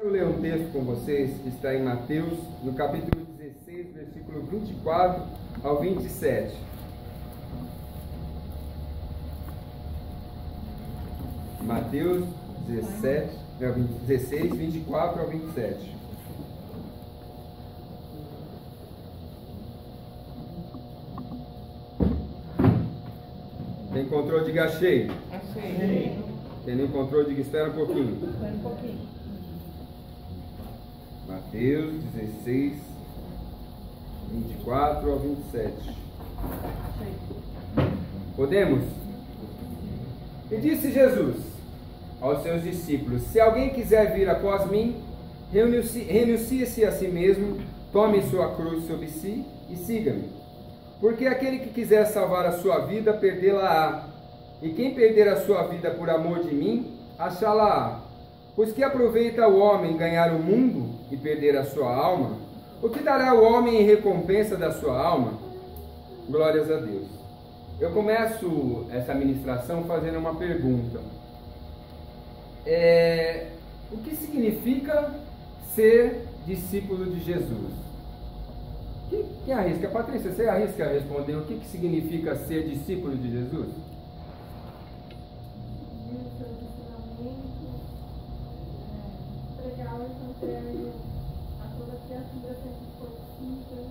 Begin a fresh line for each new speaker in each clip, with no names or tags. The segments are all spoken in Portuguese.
Quero ler um texto com vocês que está em Mateus, no capítulo 16, versículo 24 ao 27. Mateus 16, 24 ao 27. Quem encontrou, diga achei.
Achei.
Quem não encontrou, diga espera um pouquinho.
Espera um pouquinho.
Mateus 16, 24 ao 27.
Achei.
Podemos? E disse Jesus aos seus discípulos: se alguém quiser vir após mim, renuncie-se a si mesmo, tome sua cruz sobre si e siga-me. Porque aquele que quiser salvar a sua vida, perdê-la-á. E quem perder a sua vida por amor de mim, achá-la-á. Pois que aproveita o homem ganhar o mundo e perder a sua alma? O que dará o homem em recompensa da sua alma? Glórias a Deus. Eu começo essa ministração fazendo uma pergunta. O que significa ser discípulo de Jesus? Quem arrisca? Patrícia, você arrisca a responder o que significa ser discípulo de Jesus?
Pregar o evangelho a toda criatura sempre possível.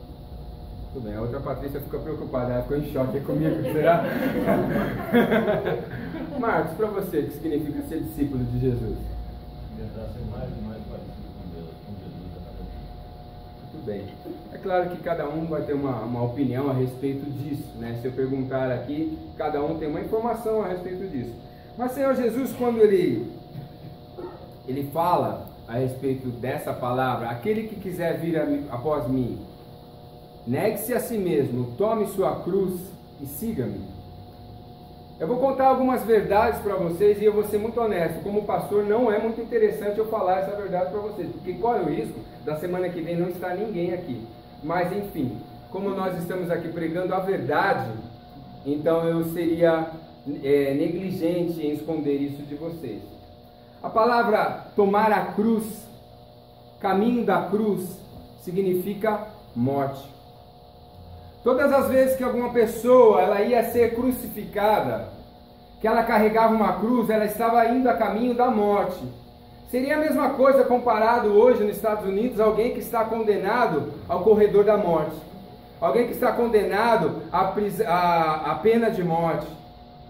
Tudo bem, a outra Patrícia ficou preocupada, ela ficou em choque comigo, será? Marcos, para você, o que significa ser discípulo de Jesus?
Tentar ser mais e mais parecido com Deus, com Jesus a cada dia.
Muito bem. É claro que cada um vai ter uma opinião a respeito disso, né? Se eu perguntar aqui, cada um tem uma informação a respeito disso. Mas Senhor Jesus, quando ele fala a respeito dessa palavra, aquele que quiser vir após mim, negue-se a si mesmo, tome sua cruz e siga-me. Eu vou contar algumas verdades para vocês e eu vou ser muito honesto. Como pastor, não é muito interessante eu falar essa verdade para vocês, porque corre o risco da semana que vem não estar ninguém aqui. Mas enfim, como nós estamos aqui pregando a verdade, então eu seria negligente em esconder isso de vocês. A palavra tomar a cruz, caminho da cruz, significa morte. Todas as vezes que alguma pessoa ela ia ser crucificada, que ela carregava uma cruz, ela estava indo a caminho da morte. Seria a mesma coisa comparado hoje nos Estados Unidos, alguém que está condenado ao corredor da morte. Alguém que está condenado à pena de morte.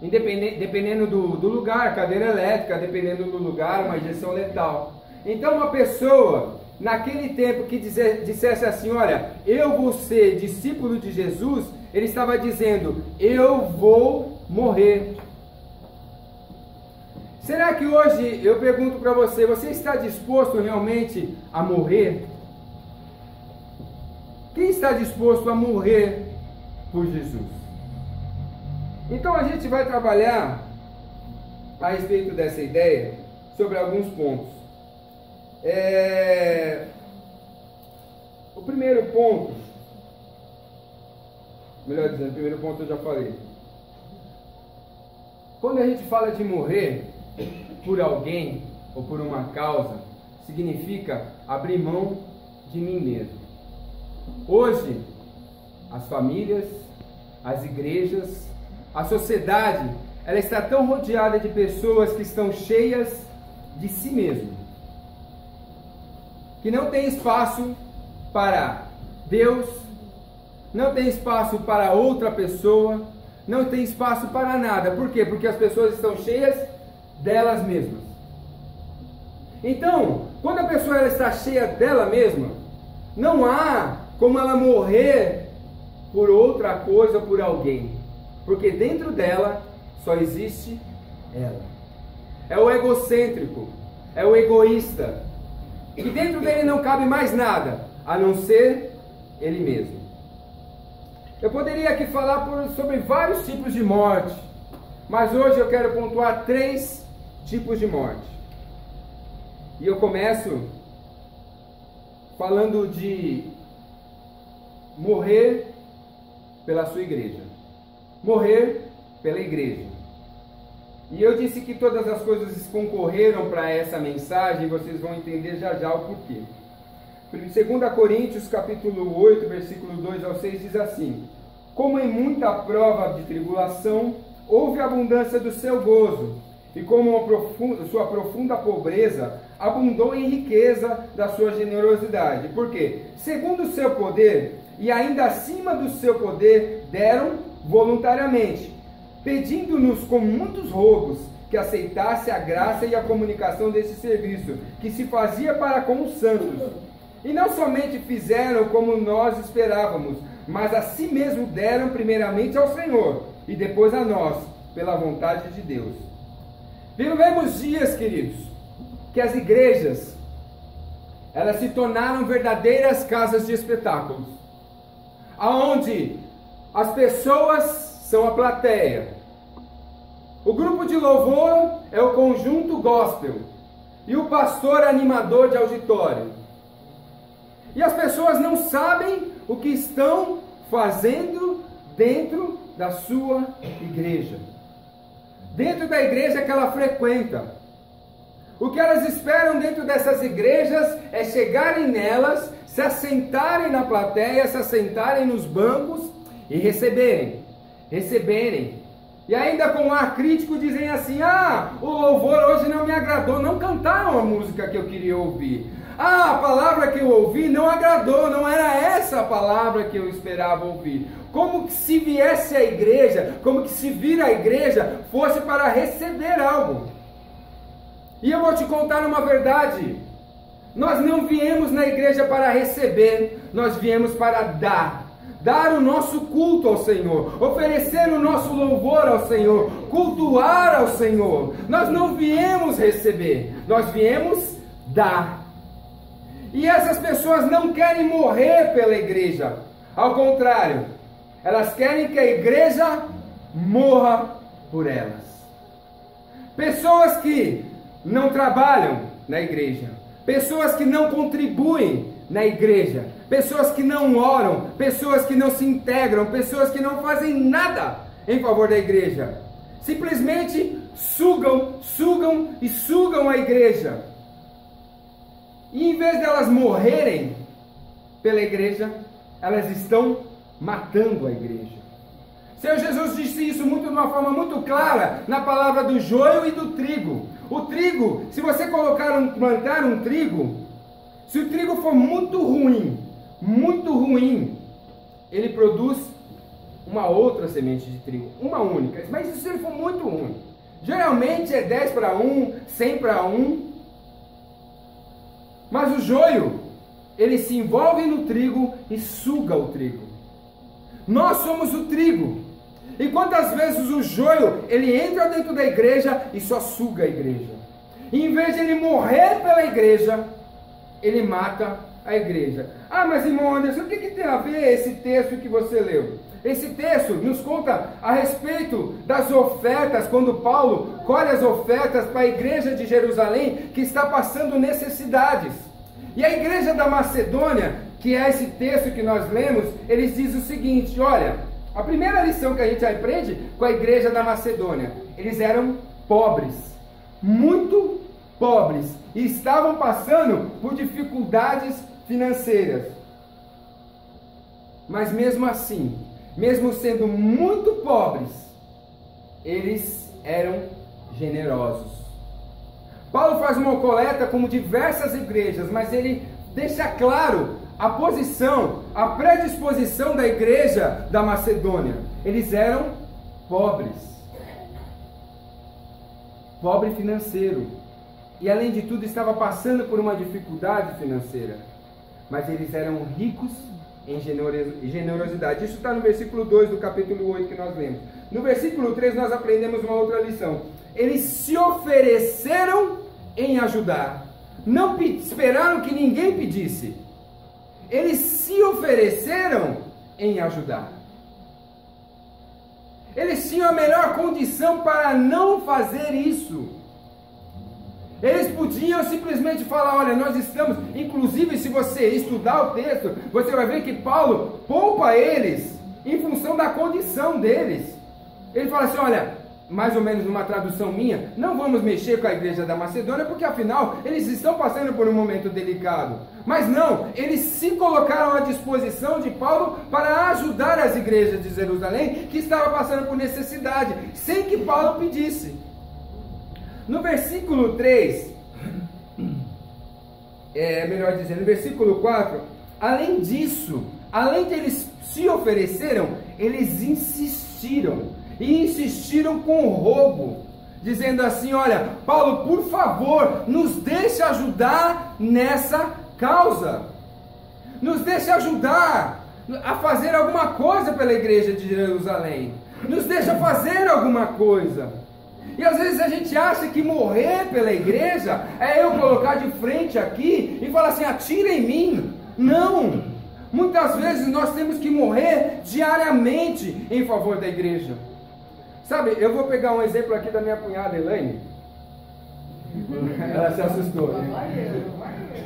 Dependendo do lugar, cadeira elétrica, dependendo do lugar, uma injeção letal. Então uma pessoa, naquele tempo que dissesse assim, olha, eu vou ser discípulo de Jesus, ele estava dizendo, eu vou morrer. Será que hoje, eu pergunto para você, você está disposto realmente a morrer? Quem está disposto a morrer por Jesus? Então a gente vai trabalhar a respeito dessa ideia sobre alguns pontos. O primeiro ponto, melhor dizendo, o primeiro ponto eu já falei. Quando a gente fala de morrer por alguém ou por uma causa, significa abrir mão de mim mesmo. Hoje, as famílias, as igrejas, a sociedade, ela está tão rodeada de pessoas que estão cheias de si mesmo, que não tem espaço para Deus, não tem espaço para outra pessoa, não tem espaço para nada. Por quê? Porque as pessoas estão cheias delas mesmas. Então, quando a pessoa ela está cheia dela mesma, não há como ela morrer por outra coisa, por alguém. Porque dentro dela só existe ela. É o egocêntrico, é o egoísta. E dentro dele não cabe mais nada, a não ser ele mesmo. Eu poderia aqui falar sobre vários tipos de morte, mas hoje eu quero pontuar 3 tipos de morte. E eu começo falando de morrer pela sua igreja. Morrer pela igreja. E eu disse que todas as coisas concorreram para essa mensagem, vocês vão entender já já o porquê. 2 Coríntios capítulo 8, versículo 2 ao 6 diz assim: como em muita prova de tribulação, houve abundância do seu gozo, e como sua profunda pobreza, abundou em riqueza da sua generosidade. Por quê? Segundo o seu poder, e ainda acima do seu poder, deram voluntariamente, pedindo-nos com muitos rogos, que aceitasse a graça e a comunicação desse serviço, que se fazia para com os santos. E não somente fizeram como nós esperávamos, mas a si mesmo deram primeiramente ao Senhor, e depois a nós, pela vontade de Deus. Vivemos dias, queridos, que as igrejas, elas se tornaram verdadeiras casas de espetáculos, aonde as pessoas são a plateia, o grupo de louvor é o conjunto gospel, e o pastor é animador de auditório. E as pessoas não sabem o que estão fazendo dentro da sua igreja, dentro da igreja que ela frequenta. O que elas esperam dentro dessas igrejas é chegarem nelas, se assentarem na plateia, se assentarem nos bancos e receberem. E ainda com um ar crítico dizem assim: o louvor hoje não me agradou, não cantaram a música que eu queria ouvir. A palavra que eu ouvi não agradou, não era essa a palavra que eu esperava ouvir. Como que se viesse a igreja, como que se vir a igreja fosse para receber algo. E eu vou te contar uma verdade: nós não viemos na igreja para receber, nós viemos para dar o nosso culto ao Senhor, oferecer o nosso louvor ao Senhor, cultuar ao Senhor. Nós não viemos receber, nós viemos dar. E essas pessoas não querem morrer pela igreja, ao contrário, elas querem que a igreja morra por elas. Pessoas que não trabalham na igreja, pessoas que não contribuem na igreja, pessoas que não oram, pessoas que não se integram, pessoas que não fazem nada em favor da igreja, simplesmente sugam a igreja. E em vez de elas morrerem pela igreja, elas estão matando a igreja. Senhor Jesus disse isso de uma forma muito clara na palavra do joio e do trigo. O trigo, se você plantar um trigo, se o trigo for muito ruim, ele produz uma outra semente de trigo, uma única. Mas se ele for muito ruim, geralmente é 10 para 1, 100 para 1. Mas o joio, ele se envolve no trigo e suga o trigo. Nós somos o trigo. E quantas vezes o joio, ele entra dentro da igreja e só suga a igreja. E em vez de ele morrer pela igreja, ele mata a igreja. Mas irmão Anderson, o que tem a ver esse texto que você leu? Esse texto nos conta a respeito das ofertas, quando Paulo colhe as ofertas para a igreja de Jerusalém, que está passando necessidades. E a igreja da Macedônia, que é esse texto que nós lemos, eles dizem o seguinte: olha, a primeira lição que a gente aprende com a igreja da Macedônia, eles eram pobres, muito pobres, e estavam passando por dificuldades financeiras. Mas mesmo assim, mesmo sendo muito pobres, eles eram generosos. Paulo faz uma coleta como diversas igrejas, mas ele deixa claro a posição, a predisposição da igreja da Macedônia. Eles eram pobres, pobre financeiro, e além de tudo estava passando por uma dificuldade financeira, mas eles eram ricos em generosidade. Isso está no versículo 2 do capítulo 8 que nós lemos. No versículo 3 nós aprendemos uma outra lição. Eles se ofereceram em ajudar, não esperaram que ninguém pedisse. Eles se ofereceram em ajudar. Eles tinham a melhor condição para não fazer isso. Eles podiam simplesmente falar: olha, nós estamos... Inclusive, se você estudar o texto, você vai ver que Paulo poupa eles em função da condição deles. Ele fala assim: olha, mais ou menos numa tradução minha, não vamos mexer com a igreja da Macedônia, porque afinal eles estão passando por um momento delicado. Mas não, eles se colocaram à disposição de Paulo para ajudar as igrejas de Jerusalém, que estavam passando por necessidade, sem que Paulo pedisse. No versículo 3, melhor dizendo, no versículo 4, além disso, além de eles se ofereceram, eles insistiram. E insistiram com roubo, dizendo assim: olha, Paulo, por favor, nos deixe ajudar nessa causa, nos deixe ajudar a fazer alguma coisa pela igreja de Jerusalém, nos deixa fazer alguma coisa. E às vezes a gente acha que morrer pela igreja é eu colocar de frente aqui e falar assim: atira em mim. Não, muitas vezes nós temos que morrer diariamente em favor da igreja. Sabe, eu vou pegar um exemplo aqui da minha cunhada Elaine. Ela se assustou, né?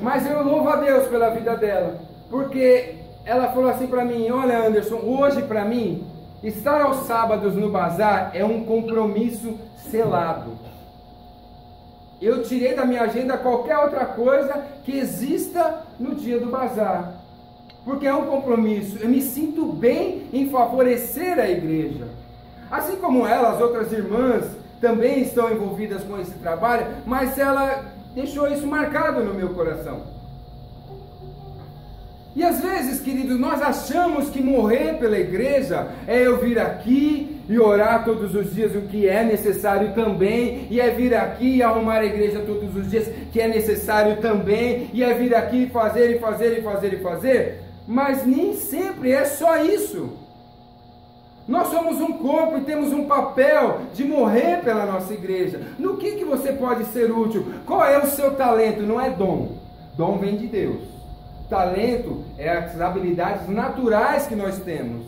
Mas eu louvo a Deus pela vida dela, porque ela falou assim para mim: olha, Anderson, hoje para mim, estar aos sábados no bazar é um compromisso selado. Eu tirei da minha agenda qualquer outra coisa que exista no dia do bazar, porque é um compromisso. Eu me sinto bem em favorecer a igreja. Assim como ela, as outras irmãs também estão envolvidas com esse trabalho, mas ela deixou isso marcado no meu coração. E às vezes, queridos, nós achamos que morrer pela igreja é eu vir aqui e orar todos os dias, o que é necessário também, e é vir aqui e arrumar a igreja todos os dias, que é necessário também, e é vir aqui e fazer, e fazer, e fazer, e fazer, mas nem sempre é só isso. Nós somos um corpo e temos um papel de morrer pela nossa igreja. No que você pode ser útil? Qual é o seu talento? Não é dom. Dom vem de Deus. Talento é as habilidades naturais que nós temos.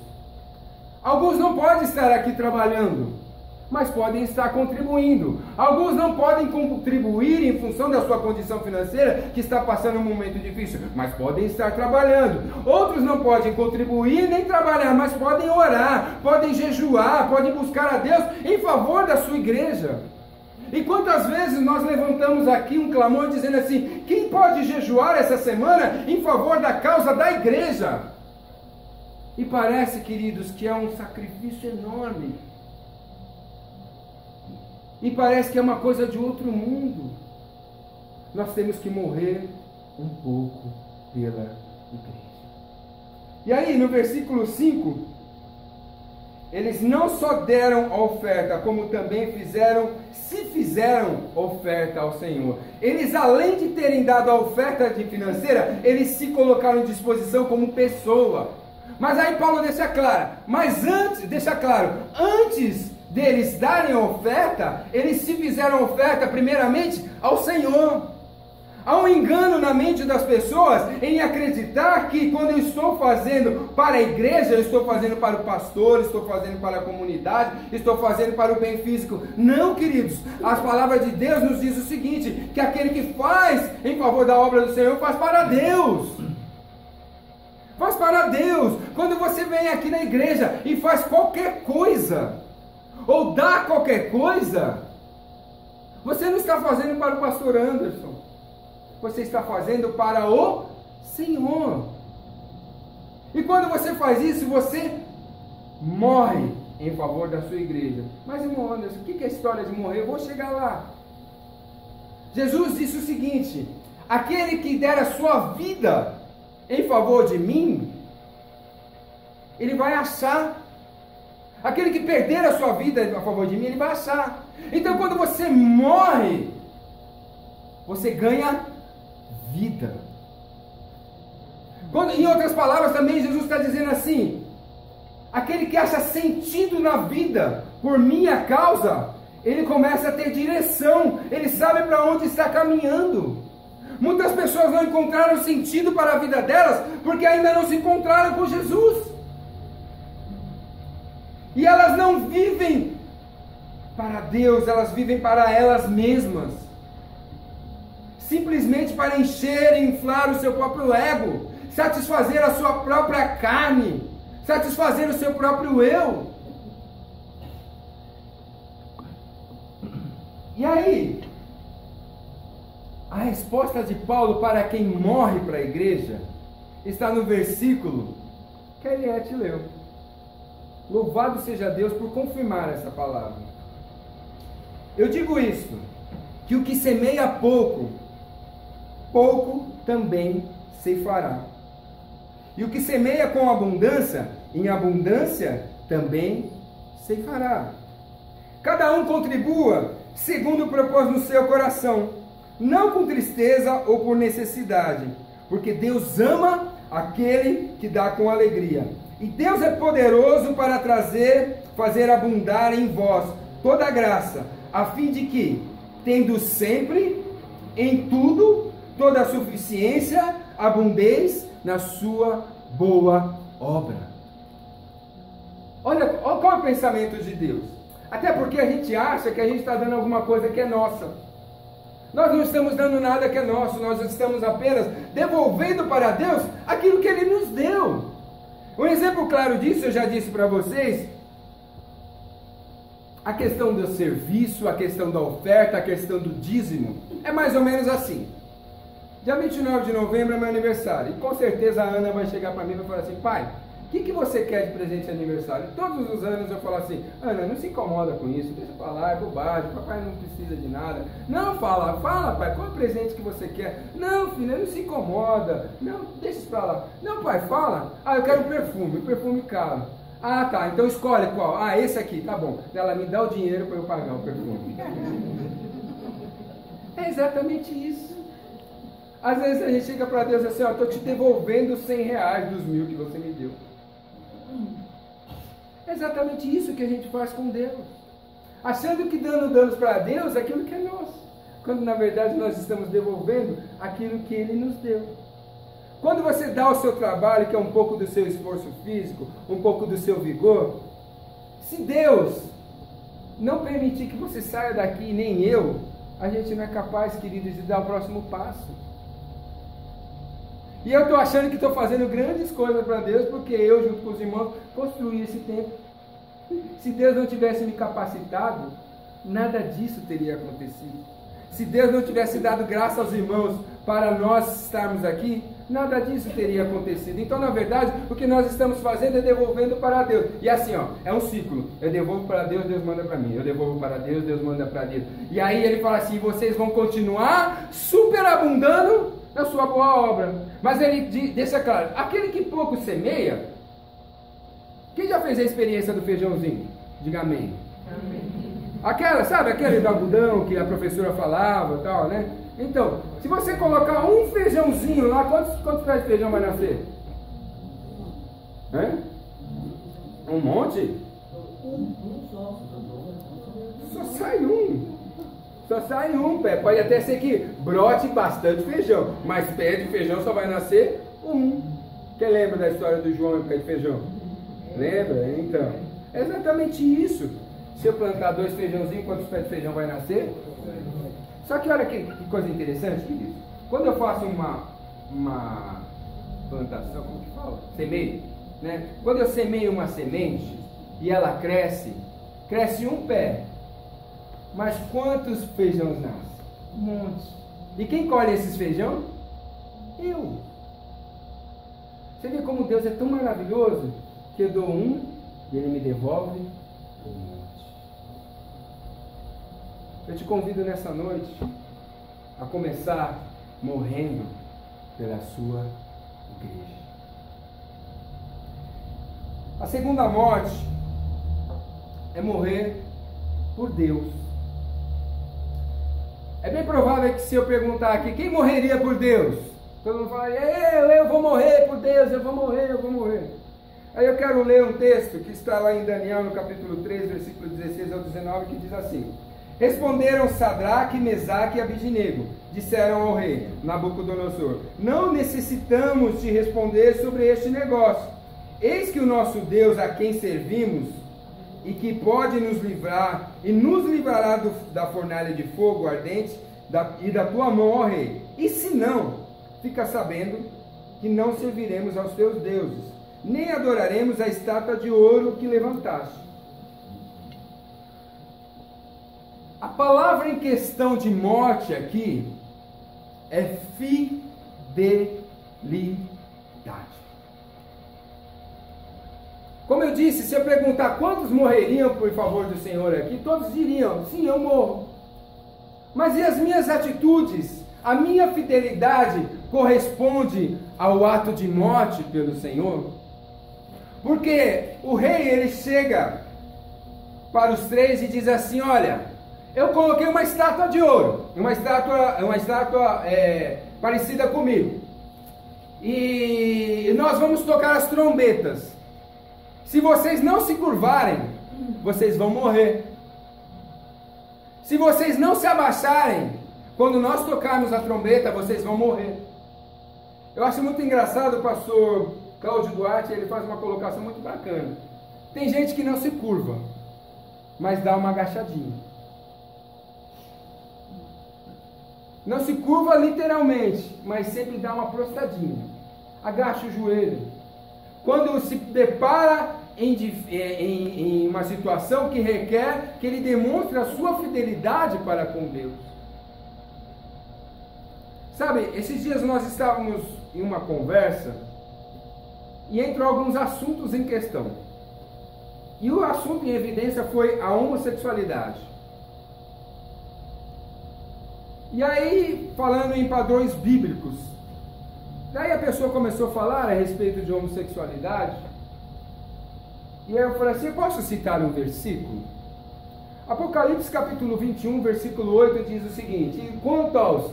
Alguns não podem estar aqui trabalhando, mas podem estar contribuindo. Alguns não podem contribuir em função da sua condição financeira, que está passando um momento difícil, mas podem estar trabalhando. Outros não podem contribuir nem trabalhar, mas podem orar, podem jejuar, podem buscar a Deus em favor da sua igreja. E quantas vezes nós levantamos aqui um clamor dizendo assim: quem pode jejuar essa semana em favor da causa da igreja? E parece, queridos, que é um sacrifício enorme. E parece que é uma coisa de outro mundo. Nós temos que morrer um pouco pela igreja. E aí, no versículo 5, eles não só deram a oferta, como também fizeram oferta ao Senhor. Eles, além de terem dado a oferta financeira, eles se colocaram à disposição como pessoa. Mas aí Paulo deixa claro, antes deles darem a oferta, eles se fizeram oferta primeiramente ao Senhor. Há um engano na mente das pessoas em acreditar que quando eu estou fazendo para a igreja, eu estou fazendo para o pastor, estou fazendo para a comunidade, estou fazendo para o bem físico. Não, queridos, as palavras de Deus nos diz o seguinte, que aquele que faz em favor da obra do Senhor faz para Deus. Faz para Deus. Quando você vem aqui na igreja e faz qualquer coisa, ou dá qualquer coisa, você não está fazendo para o pastor Anderson, você está fazendo para o Senhor. E quando você faz isso, você morre em favor da sua igreja. Mas, irmão Anderson, o que é a história de morrer? Eu vou chegar lá. Jesus disse o seguinte: aquele que der a sua vida em favor de mim, ele vai achar. Aquele que perder a sua vida a favor de mim, ele vai achar. Então, quando você morre, você ganha vida. Em outras palavras também, Jesus está dizendo assim: aquele que acha sentido na vida por minha causa, ele começa a ter direção, ele sabe para onde está caminhando. Muitas pessoas não encontraram sentido para a vida delas porque ainda não se encontraram com Jesus. E elas não vivem para Deus, elas vivem para elas mesmas. Simplesmente para encher e inflar o seu próprio ego, satisfazer a sua própria carne, satisfazer o seu próprio eu. E aí, a resposta de Paulo para quem morre para a igreja está no versículo que a Eliette leu. Louvado seja Deus por confirmar essa palavra. Eu digo isso, que o que semeia pouco, pouco também ceifará. E o que semeia com abundância, em abundância também ceifará. Cada um contribua segundo propôs no seu coração, não com tristeza ou por necessidade, porque Deus ama aquele que dá com alegria. E Deus é poderoso para fazer abundar em vós toda a graça, a fim de que, tendo sempre, em tudo, toda a suficiência, abundeis na sua boa obra. Olha qual é o pensamento de Deus. Até porque a gente acha que a gente está dando alguma coisa que é nossa. Nós não estamos dando nada que é nosso, nós estamos apenas devolvendo para Deus aquilo que Ele nos deu. Um exemplo claro disso, eu já disse para vocês, a questão do serviço, a questão da oferta, a questão do dízimo, é mais ou menos assim. Dia 29 de novembro é meu aniversário, e com certeza a Ana vai chegar para mim e vai falar assim: pai, o que você quer de presente de aniversário? Todos os anos eu falo assim: Ana, não se incomoda com isso, deixa pra lá, é bobagem, papai não precisa de nada. Não, fala pai, qual é o presente que você quer? Não, filha, não se incomoda, não, deixa isso pra lá. Não, pai, fala. Eu quero um perfume caro. Tá, então escolhe qual? Esse aqui, tá bom. Ela me dá o dinheiro para eu pagar o perfume. É exatamente isso. Às vezes a gente chega para Deus assim: estou te devolvendo R$100 dos 1.000 que você me deu. É exatamente isso que a gente faz com Deus, achando que dando para Deus aquilo que é nosso, quando na verdade nós estamos devolvendo aquilo que Ele nos deu. Quando você dá o seu trabalho, que é um pouco do seu esforço físico, um pouco do seu vigor, se Deus não permitir que você saia daqui, nem eu, a gente não é capaz, queridos, de dar o próximo passo. E eu estou achando que estou fazendo grandes coisas para Deus, porque eu, junto com os irmãos, construí esse templo. Se Deus não tivesse me capacitado, nada disso teria acontecido. Se Deus não tivesse dado graça aos irmãos para nós estarmos aqui, nada disso teria acontecido. Então, na verdade, o que nós estamos fazendo é devolvendo para Deus. E assim, é um ciclo. Eu devolvo para Deus, Deus manda para mim. Eu devolvo para Deus, Deus manda para Deus. E aí ele fala assim: vocês vão continuar superabundando na sua boa obra. Mas ele deixa claro: aquele que pouco semeia. Quem já fez a experiência do feijãozinho? Diga amém. Sabe aquele do algodão que a professora falava e tal, né? Então, se você colocar um feijãozinho lá, quantos pés de feijão vai nascer? Um monte? Só sai um pé. Pode até ser que brote bastante feijão, mas pé de feijão só vai nascer um. Quem lembra da história do João e pé de feijão? Lembra? Então, é exatamente isso. Se eu plantar 2 feijãozinhos, quantos pés de feijão vai nascer? Só que olha que coisa interessante, querido. Quando eu faço uma plantação, como que fala? Semeio, né? Quando eu semeio uma semente e ela cresce um pé. Mas quantos feijões nascem? Um monte. E quem colhe esses feijão? Eu. Você vê como Deus é tão maravilhoso que eu dou um e Ele me devolve um monte. Eu te convido nessa noite a começar morrendo pela sua igreja. A segunda morte é morrer por Deus. É bem provável que se eu perguntar aqui, quem morreria por Deus? Todo mundo fala: eu vou morrer por Deus, eu vou morrer. Aí eu quero ler um texto que está lá em Daniel, no capítulo 3, versículo 16 ao 19, que diz assim: Responderam Sadraque, Mesaque e Abidnego, disseram ao rei Nabucodonosor: não necessitamos te responder sobre este negócio. Eis que o nosso Deus, a quem servimos, e que pode nos livrar, e nos livrará da fornalha de fogo ardente, e da tua mão, ó rei. E se não, fica sabendo que não serviremos aos teus deuses, nem adoraremos a estátua de ouro que levantaste. A palavra em questão de morte aqui é fidelidade. Como eu disse, se eu perguntar quantos morreriam por favor do Senhor aqui, todos diriam, sim, eu morro. Mas e as minhas atitudes? A minha fidelidade corresponde ao ato de morte pelo Senhor? Porque o rei, ele chega para os três e diz assim, olha, eu coloquei uma estátua de ouro, uma estátua parecida comigo, e nós vamos tocar as trombetas. Se vocês não se curvarem, vocês vão morrer. Se vocês não se abaixarem, quando nós tocarmos a trombeta, vocês vão morrer. Eu acho muito engraçado o pastor Cláudio Duarte, ele faz uma colocação muito bacana. Tem gente que não se curva, mas dá uma agachadinha. Não se curva literalmente, mas sempre dá uma prostadinha. Agacha o joelho. Quando se depara em uma situação que requer que ele demonstre a sua fidelidade para com Deus. Sabe, esses dias nós estávamos em uma conversa e entrou alguns assuntos em questão. E o assunto em evidência foi a homossexualidade. E aí, falando em padrões bíblicos, daí a pessoa começou a falar a respeito de homossexualidade. E aí eu falei assim, eu posso citar um versículo? Apocalipse capítulo 21, versículo 8 diz o seguinte, quanto aos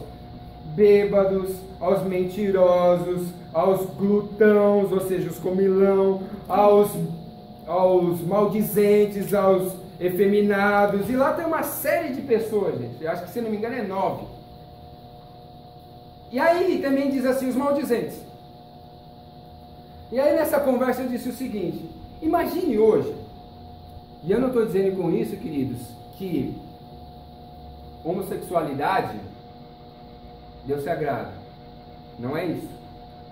bêbados, aos mentirosos, aos glutãos, ou seja, os comilão, aos maldizentes, aos efeminados, e lá tem uma série de pessoas, gente, eu acho que se não me engano é 9. E aí também diz assim, os maldizentes. E aí nessa conversa eu disse o seguinte, imagine hoje, e eu não estou dizendo com isso, queridos, que homossexualidade Deus se agrada. Não é isso.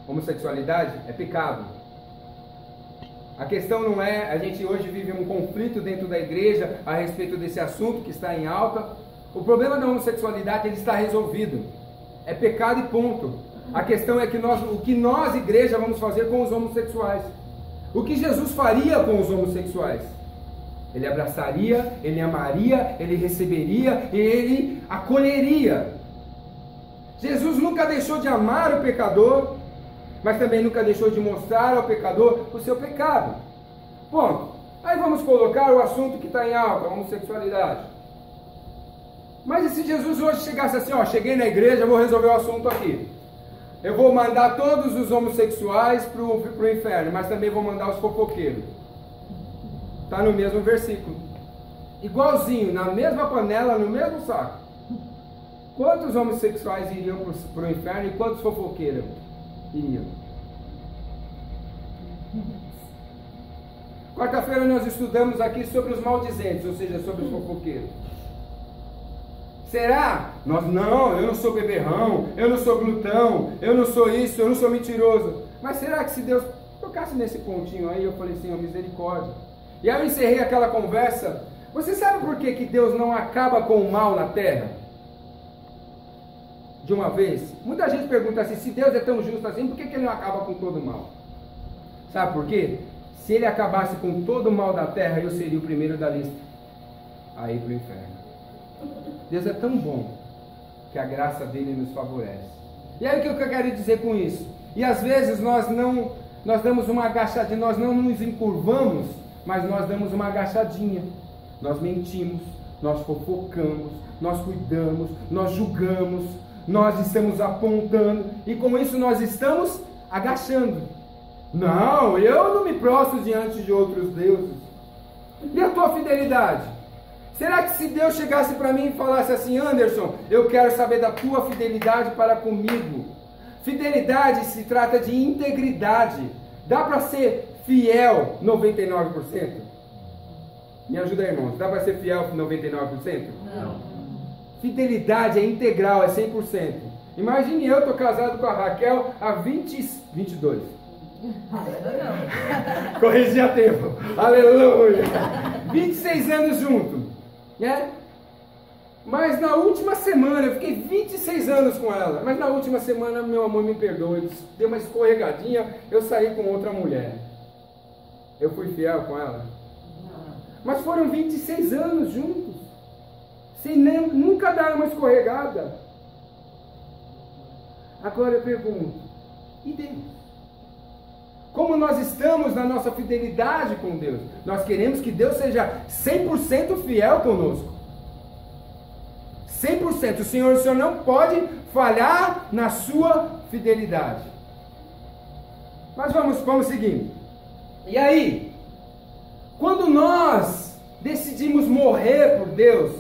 Homossexualidade é pecado. A questão não é, a gente hoje vive um conflito dentro da igreja a respeito desse assunto que está em alta. O problema da homossexualidade, ele está resolvido. É pecado e ponto. A questão é que o que nós, igreja, vamos fazer com os homossexuais. O que Jesus faria com os homossexuais? Ele abraçaria, ele amaria, ele receberia, ele acolheria. Jesus nunca deixou de amar o pecador, mas também nunca deixou de mostrar ao pecador o seu pecado. Ponto. Aí vamos colocar o assunto que está em alta, a homossexualidade. Mas e se Jesus hoje chegasse assim, ó, cheguei na igreja, vou resolver o assunto aqui. Eu vou mandar todos os homossexuais para o inferno, mas também vou mandar os fofoqueiros. Está no mesmo versículo. Igualzinho, na mesma panela, no mesmo saco. Quantos homossexuais iriam para o inferno e quantos fofoqueiros iriam? Quarta-feira nós estudamos aqui sobre os maldizentes, ou seja, sobre os fofoqueiros. Será? Eu não sou beberrão, eu não sou glutão, eu não sou isso, eu não sou mentiroso. Mas será que se Deus tocasse nesse pontinho aí, eu falei, Senhor, misericórdia. E aí eu encerrei aquela conversa. Você sabe por que Deus não acaba com o mal na terra? De uma vez? Muita gente pergunta assim, se Deus é tão justo assim, por que Ele não acaba com todo o mal? Sabe por quê? Se Ele acabasse com todo o mal da terra, eu seria o primeiro da lista a ir para o inferno. Deus é tão bom que a graça dele nos favorece. E aí o que eu quero dizer com isso? E às vezes nós damos uma agachadinha, nós não nos encurvamos, mas nós damos uma agachadinha. Nós mentimos, nós fofocamos, nós cuidamos, nós julgamos, nós estamos apontando, e com isso nós estamos agachando. Não, eu não me prostro diante de outros deuses. E a tua fidelidade? Será que se Deus chegasse para mim e falasse assim, Anderson, eu quero saber da tua fidelidade para comigo. Fidelidade se trata de integridade. Dá para ser fiel 99%? Me ajuda aí, irmãos. Dá para ser fiel 99%?
Não.
Fidelidade é integral, é 100%. Imagine eu estou casado com a Raquel há 22.
Não.
Corrigi a tempo. Aleluia. 26 anos juntos. Né? Mas na última semana, eu fiquei 26 anos com ela, mas na última semana meu amor me perdoou, deu uma escorregadinha, eu saí com outra mulher. Eu fui fiel com ela? Mas foram 26 anos juntos, sem nunca dar uma escorregada. Agora eu pergunto, e Deus? Como nós estamos na nossa fidelidade com Deus? Nós queremos que Deus seja 100% fiel conosco. 100%. O Senhor não pode falhar na sua fidelidade. Mas vamos seguir. E aí, quando nós decidimos morrer por Deus,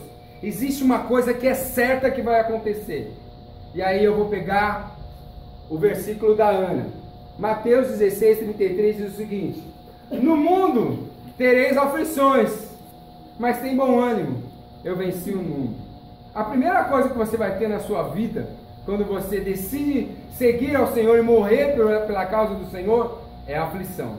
existe uma coisa que é certa que vai acontecer. E aí eu vou pegar o versículo da Ana. Mateus 16, 33 diz o seguinte: no mundo tereis aflições, mas tem bom ânimo, eu venci o mundo. A primeira coisa que você vai ter na sua vida, quando você decide seguir ao Senhor e morrer pela causa do Senhor, é a aflição.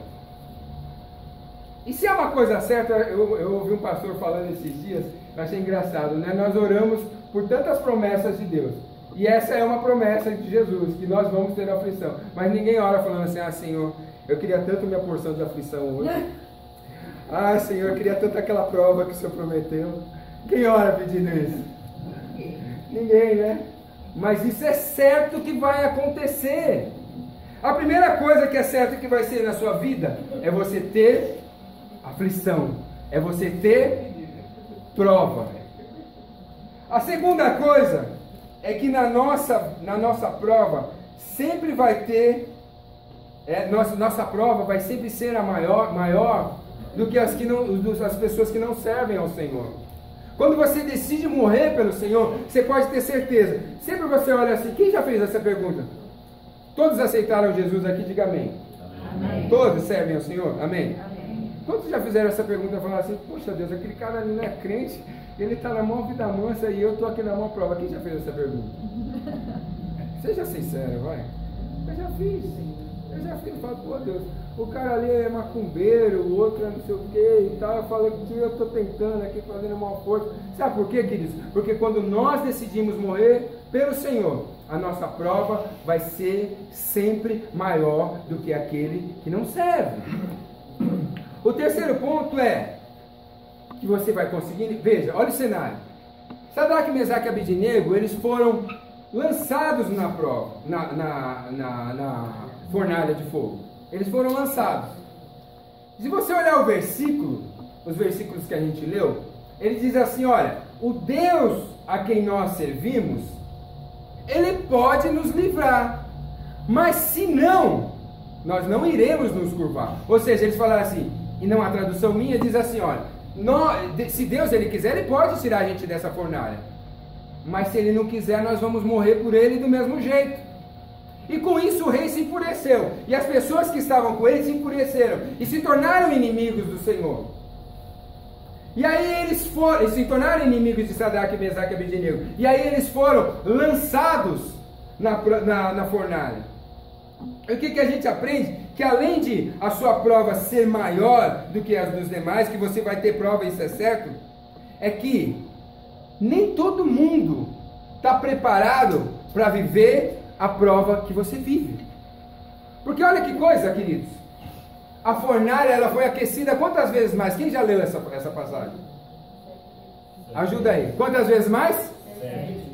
E se é uma coisa certa, eu ouvi um pastor falando esses dias, eu achei engraçado, né? Nós oramos por tantas promessas de Deus. E essa é uma promessa de Jesus, que nós vamos ter aflição. Mas ninguém ora falando assim: ah, Senhor, eu queria tanto minha porção de aflição hoje. Ah, Senhor, eu queria tanto aquela prova que o Senhor prometeu. Quem ora pedindo isso? Ninguém, né? Mas isso é certo que vai acontecer. A primeira coisa que é certa que vai ser na sua vida é você ter aflição, é você ter prova. A segunda coisa é que na nossa prova sempre vai ter, nossa prova vai sempre ser a maior do que as pessoas que não servem ao Senhor. Quando você decide morrer pelo Senhor, você pode ter certeza. Sempre você olha assim, quem já fez essa pergunta? Todos aceitaram Jesus aqui? Diga amém. Amém. Todos servem ao Senhor? Amém. Amém. Quantos já fizeram essa pergunta e falaram assim: poxa Deus, aquele cara ali não é crente, ele está na mão vida mansa e eu estou aqui na mão prova. Quem já fez essa pergunta? Seja sincero, vai. Eu já fiz. Falo, pô Deus, o cara ali é macumbeiro, o outro é não sei o que e tal. Eu falo que eu estou tentando aqui, fazendo uma força. Sabe por quê, queridos? Porque quando nós decidimos morrer pelo Senhor, a nossa prova vai ser sempre maior do que aquele que não serve. O terceiro ponto é que você vai conseguir. Veja, olha o cenário. Sadraque, Mesaque e Abednego, eles foram lançados na prova, na fornalha de fogo. Eles foram lançados. Se você olhar o versículo, os versículos que a gente leu, ele diz assim: olha, o Deus a quem nós servimos, ele pode nos livrar, mas se não, nós não iremos nos curvar. Ou seja, eles falaram assim, e não a tradução minha diz assim: olha, se Deus ele quiser, ele pode tirar a gente dessa fornalha, mas se ele não quiser, nós vamos morrer por ele do mesmo jeito. E com isso o rei se enfureceu, e as pessoas que estavam com ele se enfureceram e se tornaram inimigos do Senhor. E aí eles se tornaram inimigos de Sadraque, Mesaque e Abednego. E aí eles foram lançados na fornalha. E o que a gente aprende? Que além de a sua prova ser maior do que as dos demais, que você vai ter prova, isso é certo, é que nem todo mundo está preparado para viver a prova que você vive. Porque olha que coisa, queridos. A fornalha, ela foi aquecida quantas vezes mais? Quem já leu essa passagem? Ajuda aí. Quantas vezes mais?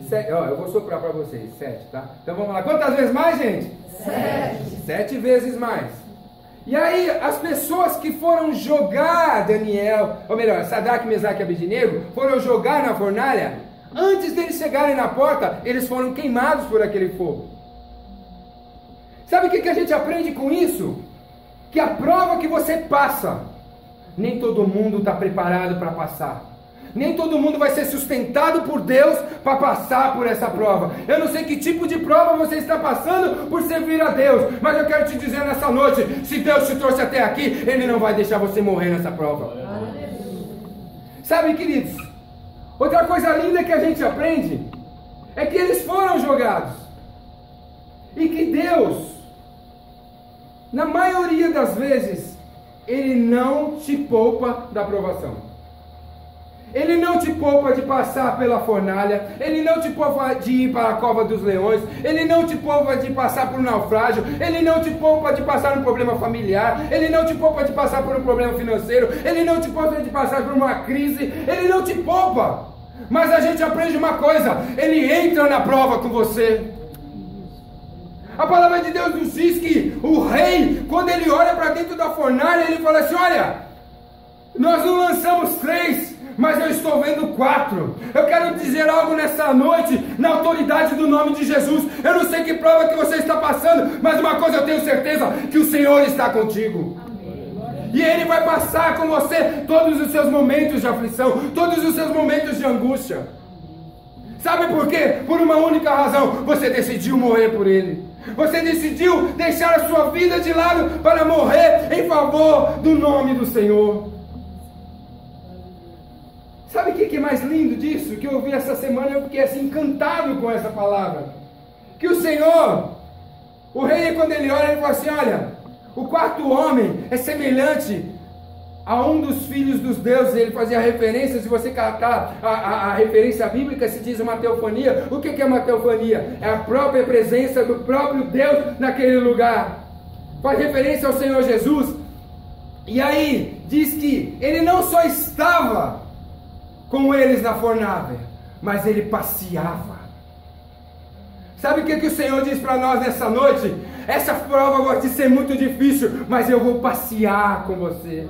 7. Ó, eu vou soprar para vocês. 7, tá? Então vamos lá. Quantas vezes mais, gente? 7 vezes mais. E aí, as pessoas que foram jogar Daniel, ou melhor, Sadraque, Mesaque e Abednego, foram jogar na fornalha, antes deles chegarem na porta, eles foram queimados por aquele fogo. Sabe o que a gente aprende com isso? Que a prova que você passa, nem todo mundo está preparado para passar. Nem todo mundo vai ser sustentado por Deus para passar por essa prova. Eu não sei que tipo de prova você está passando por servir a Deus, mas eu quero te dizer nessa noite, se Deus te trouxe até aqui, Ele não vai deixar você morrer nessa prova. Sabe, queridos, outra coisa linda que a gente aprende é que eles foram jogados. E que Deus, na maioria das vezes, Ele não te poupa da provação. Ele não te poupa de passar pela fornalha, Ele não te poupa de ir para a cova dos leões, Ele não te poupa de passar por um naufrágio, Ele não te poupa de passar um problema familiar, Ele não te poupa de passar por um problema financeiro, Ele não te poupa de passar por uma crise, Ele não te poupa. Mas a gente aprende uma coisa, Ele entra na prova com você. A palavra de Deus nos diz que o rei, quando ele olha para dentro da fornalha, ele fala assim: olha, nós não lançamos 3, mas eu estou vendo 4. Eu quero dizer algo nessa noite, na autoridade do nome de Jesus. Eu não sei que prova que você está passando, mas uma coisa eu tenho certeza, que o Senhor está contigo. E Ele vai passar com você todos os seus momentos de aflição, todos os seus momentos de angústia. Sabe por quê? Por uma única razão: você decidiu morrer por Ele. Você decidiu deixar a sua vida de lado para morrer em favor do nome do Senhor. Sabe o que é mais lindo disso? Que eu ouvi essa semana e eu fiquei assim encantado com essa palavra. Que o Senhor, o rei, quando ele olha, ele fala assim: olha, o 4º homem é semelhante a um dos filhos dos deuses. Ele fazia referência, se você catar a referência bíblica, se diz uma teofania. O que é uma teofania? É a própria presença do próprio Deus naquele lugar. Faz referência ao Senhor Jesus. E aí, diz que ele não só estava com eles na fornalha, mas ele passeava. Sabe o que o Senhor diz para nós nessa noite? Essa prova vai ser muito difícil, mas eu vou passear com você.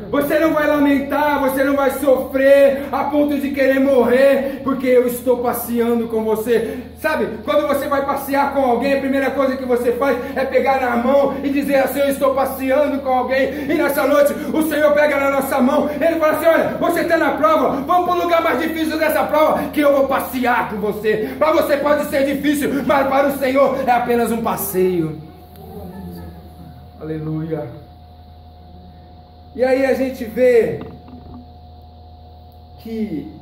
Você não vai lamentar, você não vai sofrer a ponto de querer morrer, porque eu estou passeando com você. Sabe, quando você vai passear com alguém, a primeira coisa que você faz é pegar na mão e dizer assim: eu estou passeando com alguém. E nessa noite o Senhor pega na nossa mão, Ele fala assim: olha, você está na prova, vamos para o lugar mais difícil dessa prova, que eu vou passear com você. Para você pode ser difícil, mas para o Senhor é apenas um passeio. Aleluia. E aí a gente vê que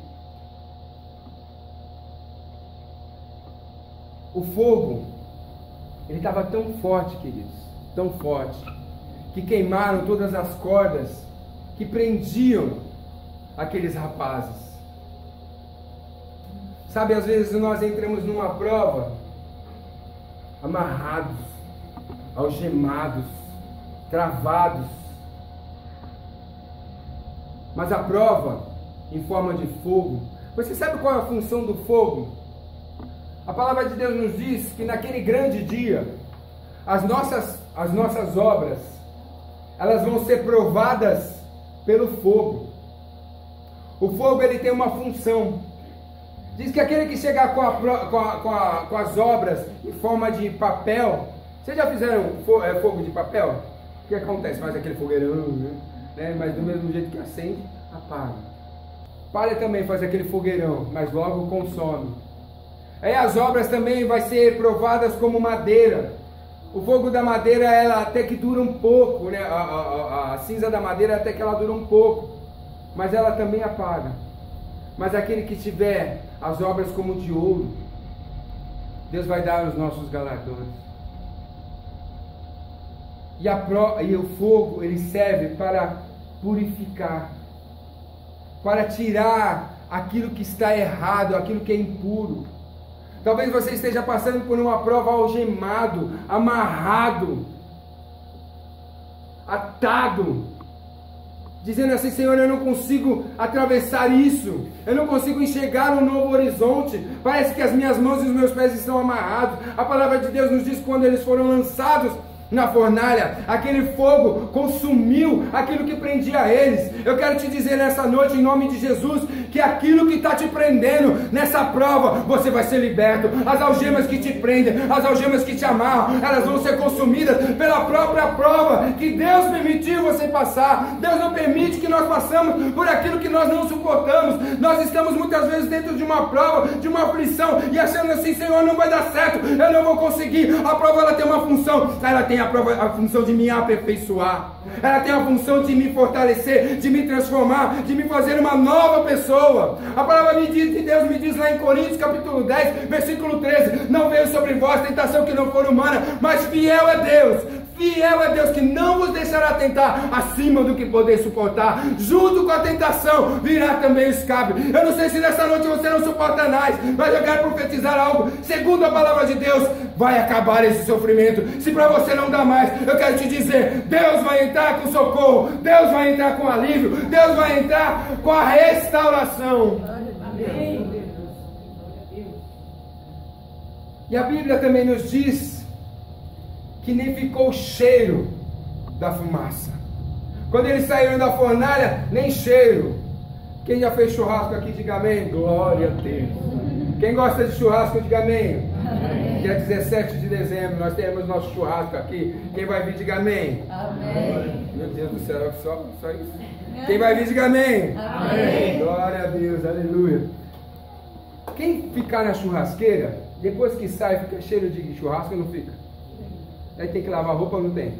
o fogo, ele estava tão forte, queridos, tão forte, que queimaram todas as cordas que prendiam aqueles rapazes. Sabe, às vezes nós entramos numa prova amarrados, algemados, travados. Mas a prova, em forma de fogo, você sabe qual é a função do fogo? A palavra de Deus nos diz que naquele grande dia, as nossas obras, elas vão ser provadas pelo fogo. O fogo, ele tem uma função. Diz que aquele que chegar com as obras em forma de papel. Vocês já fizeram fogo de papel? O que acontece? Faz aquele fogueirão, né? Mas do mesmo jeito que acende, apaga. Palha também faz aquele fogueirão, mas logo consome. Aí as obras também vai ser provadas como madeira. O fogo da madeira, ela até que dura um pouco, né? A cinza da madeira até que ela dura um pouco, mas ela também apaga. Mas aquele que tiver as obras como de ouro, Deus vai dar os nossos galardões. E o fogo, ele serve para purificar, para tirar aquilo que está errado, aquilo que é impuro. Talvez você esteja passando por uma prova algemado, amarrado, atado, dizendo assim: Senhor, eu não consigo atravessar isso, eu não consigo enxergar um novo horizonte, parece que as minhas mãos e os meus pés estão amarrados. A palavra de Deus nos diz que quando eles foram lançados na fornalha, aquele fogo consumiu aquilo que prendia eles. Eu quero te dizer nessa noite, em nome de Jesus, que aquilo que está te prendendo nessa prova, você vai ser liberto. As algemas que te prendem, as algemas que te amarram, elas vão ser consumidas pela própria prova que Deus permitiu você passar. Deus não permite que nós passamos por aquilo que nós não suportamos. Nós estamos muitas vezes dentro de uma prova, de uma aflição, e achando assim: Senhor, não vai dar certo, eu não vou conseguir. A prova, ela tem uma função, ela tem a função de me aperfeiçoar, ela tem a função de me fortalecer, de me transformar, de me fazer uma nova pessoa. A palavra de Deus me diz lá em Coríntios capítulo 10, versículo 13: não veio sobre vós tentação que não for humana, mas fiel é Deus, Fiel é Deus que não vos deixará tentar acima do que poder suportar. Junto com a tentação virá também o escape. Eu não sei se nessa noite você não suporta mais, mas eu quero profetizar algo. Segundo a palavra de Deus, vai acabar esse sofrimento. Se para você não dá mais, eu quero te dizer, Deus vai entrar com socorro, Deus vai entrar com alívio, Deus vai entrar com a restauração.
Amém.
E a Bíblia também nos diz que nem ficou o cheiro da fumaça. Quando eles saíram da fornalha, nem cheiro. Quem já fez churrasco aqui, diga amém. Glória a Deus. Quem gosta de churrasco, diga amém. Dia 17 de dezembro, nós teremos nosso churrasco aqui. Quem vai vir, diga amém.
Amém.
Meu Deus do céu, só isso. Quem vai vir, diga amém.
Amém.
Glória a Deus, aleluia. Quem ficar na churrasqueira, depois que sai, fica cheiro de churrasco, não fica? Aí tem que lavar a roupa, não tem?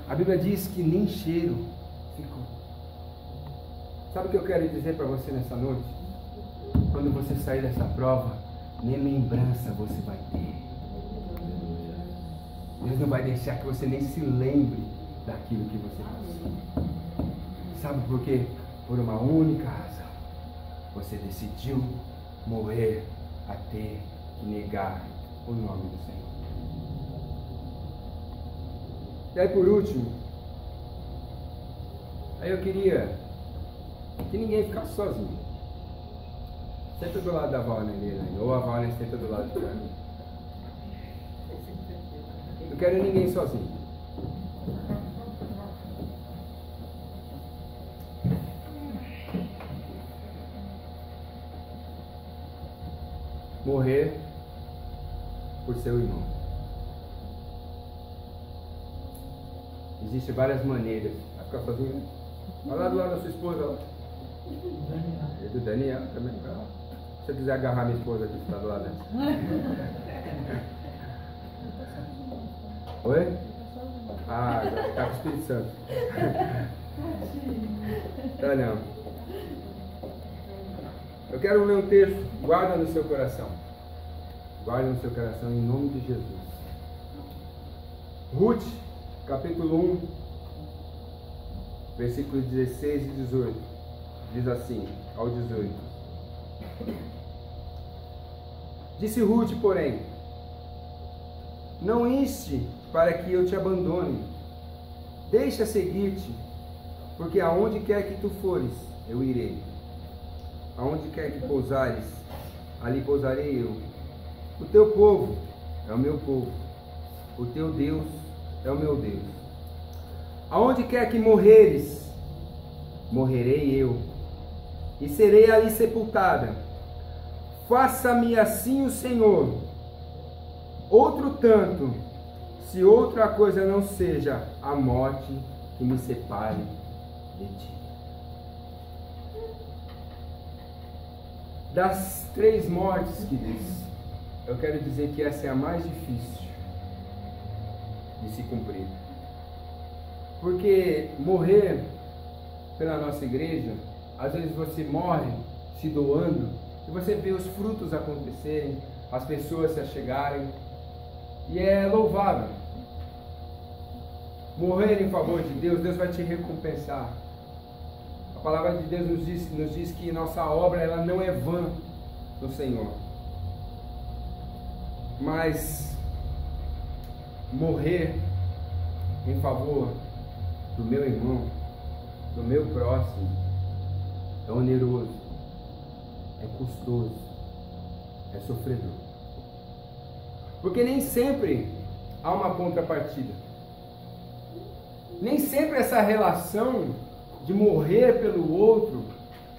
A Bíblia diz que nem cheiro ficou. Sabe o que eu quero dizer para você nessa noite? Quando você sair dessa prova, nem lembrança você vai ter. Deus não vai deixar que você nem se lembre daquilo que você passou. Sabe por quê? Por uma única razão. Você decidiu morrer até que negar o nome do Senhor. E aí por último, aí eu queria que ninguém ficasse sozinho. Senta do lado da Valner ali, ou a Valner senta do lado de cá. Não quero ninguém sozinho. Morrer por seu irmão. Existem várias maneiras. Vai ficar sozinho? Vai lá do lado da sua esposa. Lá. E do Daniel também. Se você quiser agarrar minha esposa aqui, você está do lado dela. Oi? Ah, está com o Espírito Santo. Tá não. Eu quero ler um texto. Guarda no seu coração. Guarda no seu coração em nome de Jesus. Ruth, capítulo 1, versículos 16 e 18. Diz assim, ao 18. Disse Ruth, porém, não inste para que eu te abandone. Deixa seguir-te, porque aonde quer que tu fores, eu irei. Aonde quer que pousares, ali pousarei eu. O teu povo é o meu povo, o teu Deus é o meu Deus. Aonde quer que morreres, morrerei eu, e serei ali sepultada. Faça-me assim o Senhor, outro tanto, se outra coisa não seja a morte que me separe de ti. Das 3 mortes que diz, eu quero dizer que essa é a mais difícil de se cumprir. Porque morrer pela nossa igreja, às vezes você morre se doando, e você vê os frutos acontecerem, as pessoas se achegarem, e é louvável. Morrer em favor de Deus, Deus vai te recompensar. A palavra de Deus nos diz que nossa obra ela não é vã no Senhor. Mas morrer em favor do meu irmão, do meu próximo, é oneroso, é custoso, é sofredor. Porque nem sempre há uma contrapartida. Nem sempre essa relação de morrer pelo outro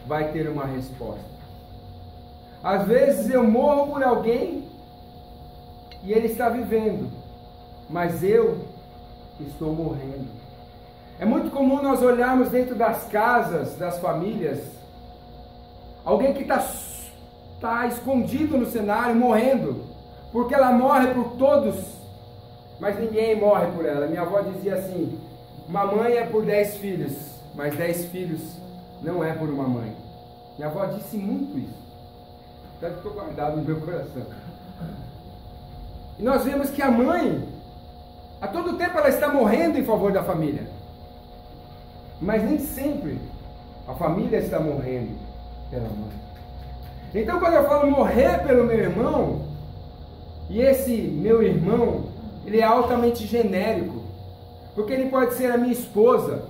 vai ter uma resposta. Às vezes eu morro por alguém e ele está vivendo, mas eu estou morrendo. É muito comum nós olharmos dentro das casas, das famílias, alguém que está escondido no cenário, morrendo, porque ela morre por todos, mas ninguém morre por ela. Minha avó dizia assim, uma mãe é por 10 filhos, mas 10 filhos não é por uma mãe. Minha avó disse muito isso. Até ficou guardado no meu coração. E nós vemos que a mãe, A todo tempo ela está morrendo em favor da família. Mas nem sempre a família está morrendo pela mãe. Então quando eu falo morrer pelo meu irmão, e esse meu irmão, ele é altamente genérico. Porque ele pode ser a minha esposa,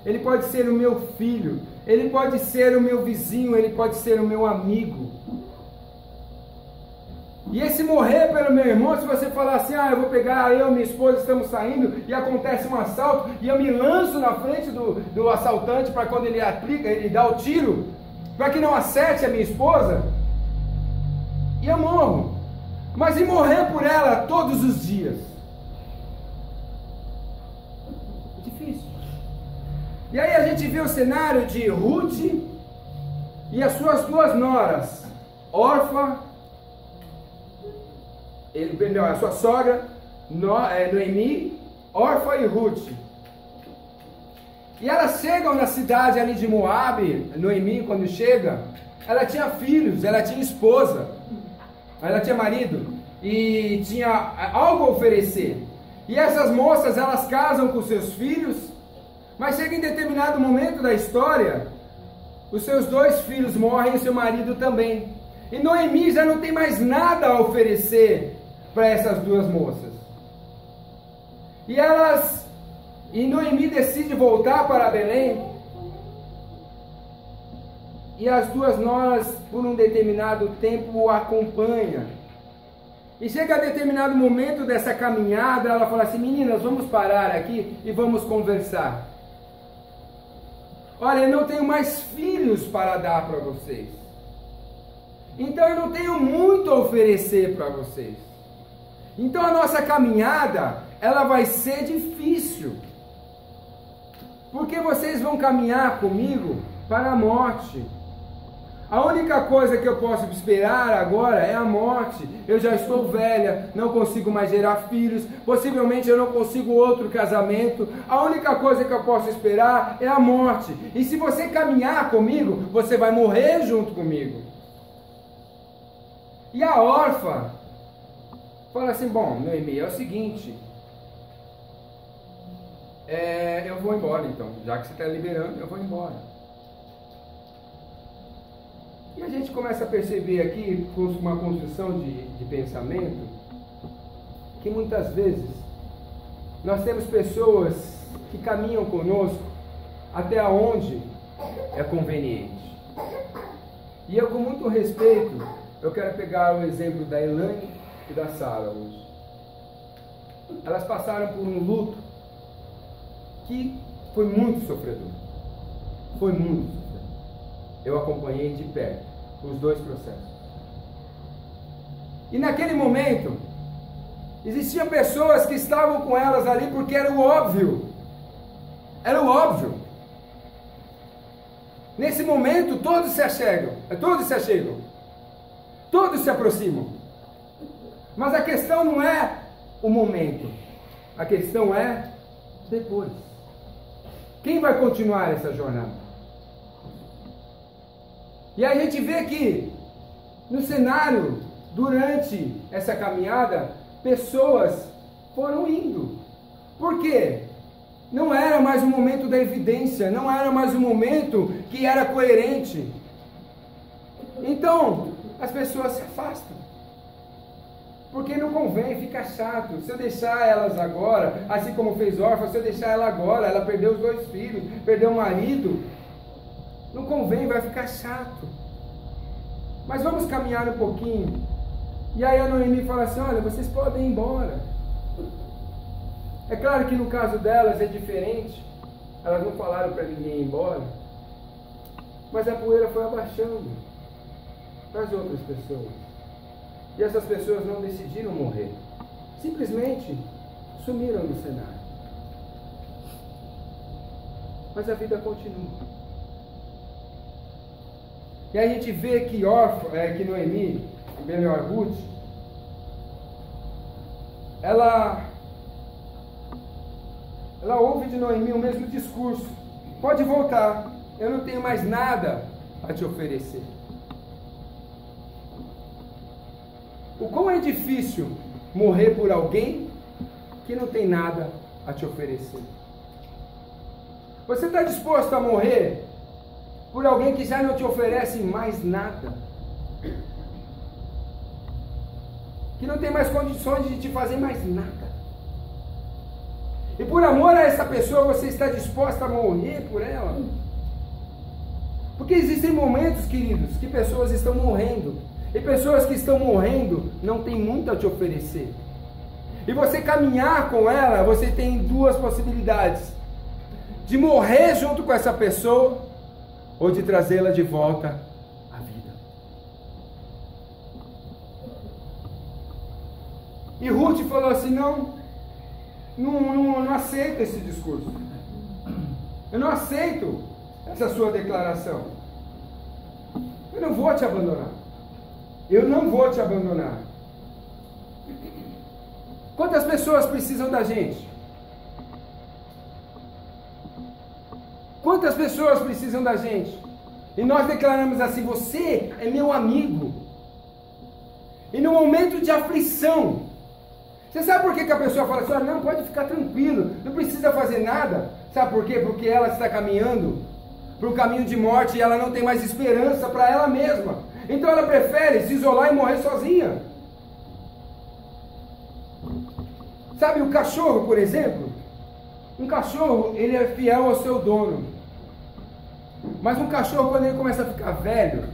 ele pode ser o meu filho, ele pode ser o meu vizinho, ele pode ser o meu amigo. E esse morrer pelo meu irmão, se você falar assim, eu vou pegar, eu e minha esposa estamos saindo e acontece um assalto e eu me lanço na frente do assaltante para quando ele aplica, ele dá o tiro, para que não acerte a minha esposa, e eu morro. Mas e morrer por ela todos os dias? É difícil. E aí a gente vê o cenário de Ruth e as suas duas noras, Orfa, a sua sogra, Noemi, Orfa e Ruth. E elas chegam na cidade ali de Moabe. Noemi, quando chega, ela tinha filhos, ela tinha esposa, ela tinha marido e tinha algo a oferecer. E essas moças, elas casam com seus filhos, mas chega em determinado momento da história, os seus dois filhos morrem e seu marido também. E Noemi já não tem mais nada a oferecer para essas duas moças. E Noemi decide voltar para Belém. E as duas noras, por um determinado tempo, o acompanham. E chega a determinado momento dessa caminhada, ela fala assim: meninas, vamos parar aqui e vamos conversar. Olha, eu não tenho mais filhos para dar para vocês. Então eu não tenho muito a oferecer para vocês. Então a nossa caminhada, ela vai ser difícil. Porque vocês vão caminhar comigo para a morte. A única coisa que eu posso esperar agora é a morte. Eu já estou velha, não consigo mais gerar filhos, possivelmente eu não consigo outro casamento. A única coisa que eu posso esperar é a morte. E se você caminhar comigo, você vai morrer junto comigo. E a Orfa fala assim: bom, Noemi, é o seguinte, eu vou embora então, já que você está liberando, eu vou embora. E a gente começa a perceber aqui, com uma construção de pensamento, que muitas vezes nós temos pessoas que caminham conosco até onde é conveniente. E eu, com muito respeito, eu quero pegar o exemplo da Elaine e da Sara hoje. Elas passaram por um luto que foi muito sofredor. Foi muito sofredor. Eu acompanhei de perto os dois processos. E naquele momento, existiam pessoas que estavam com elas ali porque era o óbvio. Era o óbvio. Nesse momento, todos se achegam. Todos se aproximam. Mas a questão não é o momento. A questão é depois. Quem vai continuar essa jornada? E a gente vê que no cenário, durante essa caminhada, pessoas foram indo. Por quê? Não era mais o momento da evidência, não era mais o momento que era coerente. Então, as pessoas se afastam. Porque não convém, fica chato. Se eu deixar elas agora, assim como fez Orfa, se eu deixar ela agora, ela perdeu os dois filhos, perdeu o marido, não convém, vai ficar chato. Mas vamos caminhar um pouquinho. E aí a Noemi fala assim: olha, vocês podem ir embora. É claro que no caso delas é diferente. Elas não falaram para ninguém ir embora. Mas a poeira foi abaixando para as outras pessoas. E essas pessoas não decidiram morrer. Simplesmente sumiram do cenário. Mas a vida continua. E a gente vê que que Noemi, melhor Ruth, ela ouve de Noemi o mesmo discurso: pode voltar, eu não tenho mais nada a te oferecer. O quão é difícil morrer por alguém que não tem nada a te oferecer. Você está disposto a morrer por alguém que já não te oferece mais nada? Que não tem mais condições de te fazer mais nada? E por amor a essa pessoa você está disposto a morrer por ela? Porque existem momentos, queridos, que pessoas estão morrendo. E pessoas que estão morrendo não têm muito a te oferecer. E você caminhar com ela, você tem duas possibilidades: de morrer junto com essa pessoa, ou de trazê-la de volta à vida. E Ruth falou assim: não aceito esse discurso. Eu não aceito essa sua declaração. Eu não vou te abandonar. Eu não vou te abandonar. Quantas pessoas precisam da gente? Quantas pessoas precisam da gente? E nós declaramos assim: você é meu amigo. E no momento de aflição, você sabe por que a pessoa fala assim: não, pode ficar tranquilo, não precisa fazer nada? Sabe por quê? Porque ela está caminhando para um caminho de morte e ela não tem mais esperança para ela mesma. Então ela prefere se isolar e morrer sozinha. Sabe o cachorro, por exemplo? Um cachorro, ele é fiel ao seu dono. Mas um cachorro, quando ele começa a ficar velho,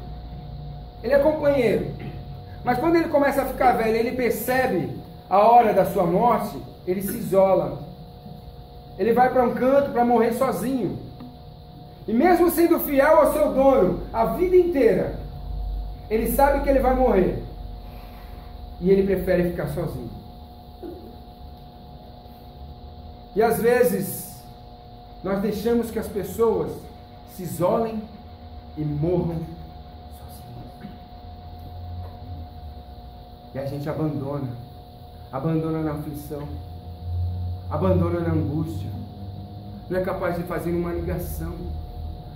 ele é companheiro. Mas quando ele começa a ficar velho, ele percebe a hora da sua morte, ele se isola. Ele vai para um canto para morrer sozinho. E mesmo sendo fiel ao seu dono a vida inteira, ele sabe que ele vai morrer. E ele prefere ficar sozinho. E às vezes, nós deixamos que as pessoas se isolem e morram sozinhas. E a gente abandona na aflição, abandona na angústia, não é capaz de fazer uma ligação,